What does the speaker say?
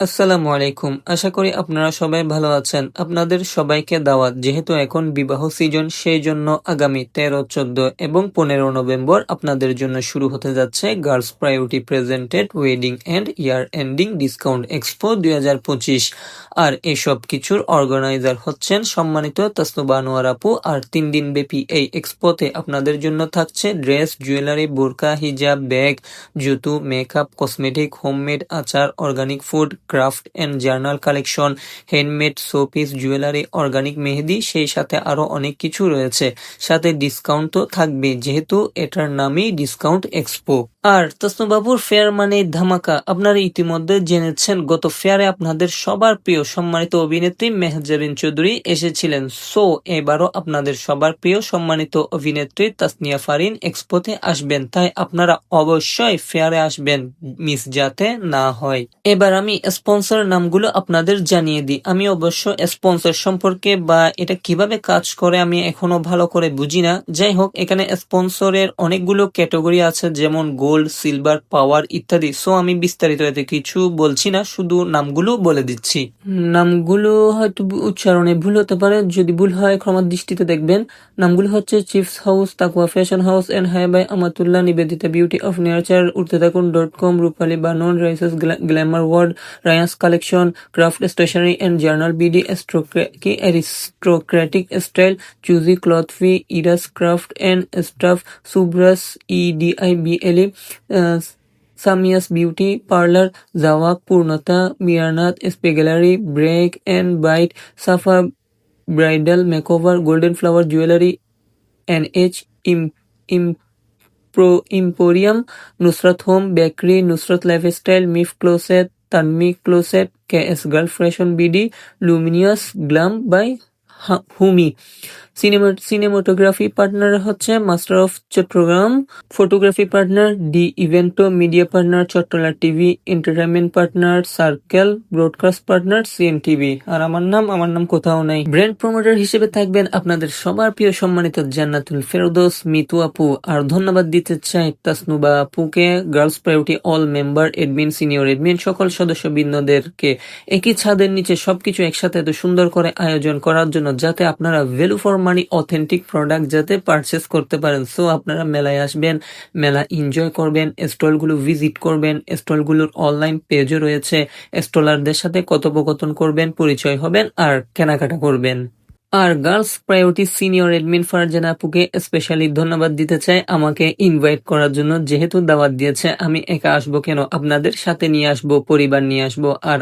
আসসালামু আলাইকুম। আশা করি আপনারা সবাই ভালো আছেন। আপনাদের সবাইকে দাওয়াত। যেহেতু এখন বিবাহ সিজন, সেই জন্য আগামী 13, 14 এবং 15 নভেম্বর আপনাদের জন্য শুরু হতে যাচ্ছে girls priority presented wedding and year ending discount expo 2025। আর এসব কিছুর অর্গানাইজার হচ্ছেন সম্মানিত তাসনুবা আনোয়ার আপু। আর 3 দিন ব্যাপী এই এক্সপোতে আপনাদের জন্য থাকছে ড্রেস, জুয়েলারি, বোরকা, হিজাব, ব্যাগ, জুতো, মেকআপ, কসমেটিক, হোমমেড আচার, organic food, craft and journal collection, handmade showpiece, jewellery, organic mehendi, সেই সাথে আরো অনেক কিছু রয়েছে। সাথে ডিসকাউন্ট তো থাকবে, যেহেতু এটার নামই ডিসকাউন্ট এক্সপো। আর তাসনুবাবুর ফেয়ার মানে ধামাকা। আপনারা ইতিমধ্যে জেনেছেন, গত ফেয়ারে আপনাদের সবার প্রিয় সম্মানিত অভিনেত্রী মেহজাবিন চৌধুরী এসেছিলেন। সো এবারও আপনাদের সবার প্রিয় সম্মানিত অভিনেত্রী তাসনিয়া ফারিন এক্সপোতে আসবেন। তাই আপনারা অবশ্যই ফেয়ারে আসবেন, মিস যাতে না হয়। এবার আমি স্পন্সর নামগুলো আপনাদের জানিয়ে দিই। আমি অবশ্য স্পন্সর সম্পর্কে বা এটা কিভাবে কাজ করে আমি এখনো ভালো করে বুঝি না। যাই হোক, এখানে স্পন্সরের অনেকগুলো ক্যাটাগরি আছে, যেমন গোল্ড, সিলভার, পাওয়ার ইত্যাদি। সো আমি বিস্তারিত এতে কিছু বলছি না, শুধু নামগুলো বলে দিচ্ছি। নামগুলো হয়তো উচ্চারণে ভুল হতে পারে, যদি ভুল হয় ক্ষমার দৃষ্টিতে দেখবেন। নামগুলো হচ্ছে chips house, Taqwa fashion house and hi bye Amatullah, Nibedita beauty of nature, উঠতেথাকুন.com, রূপালী বানন, রাইসেস glamour world, Rayan's collection, craft stationery and journal, BD aristocratic style, choosy cloth ফি, ইরাস ক্রাফট এন্ড স্টাফ, সুব্রাস EDIBLE, সামিয়াস বিউটি পার্লার, জাওয়াক, পূর্ণতা, মিয়ানাথ, স্পেগেলারি, break and bite, Safa bridal makeover, golden flower jewellery, NH emporium, Nusrat home bakery, Nusrat lifestyle, মিফ closet, Tanmi closet, KS girl fashion, BD luminous glam by Humi. Cinematography partner হচ্ছে master of Chattogram, photography partner D evento, media partner Chattala TV, entertainment partner circle, broadcast partner CNTV। আর আমার নাম কোথাও নাই। Brand promoter হিসেবে থাকবেন আপনাদের সবার প্রিয় সম্মানিত জান্নাতুল ফেরদৌস মিতু আপু। আর ধন্যবাদ দিতে চাই তাসনুবা আপুকে, girls priority all member, admin, senior admin, সকল সদস্যবৃন্দদেরকে একই ছাদের নিচে সবকিছু একসাথে এত সুন্দর করে আয়োজন করার জন্য, যাতে আপনারা value for money authentic product যাতে পারচেস করতে পারেন। সো আপনারা মেলায় আসবেন, মেলা এনজয় করবেন, স্টলগুলো ভিজিট করবেন, স্টলগুলোর অনলাইন পেজও রয়েছে, স্টলারদের সাথে কথোপকথন করবেন, পরিচয় হবেন আর কেনাকাটা করবেন। আর girls priority senior admin Farzana আপুকে স্পেশালি ধন্যবাদ দিতে চাই আমাকে ইনভাইট করার জন্য। যেহেতু দাওয়াত দিয়েছে, আমি একা আসবো কেন, আপনাদের সাথে নিয়ে আসবো, পরিবার নিয়ে আসবো। আর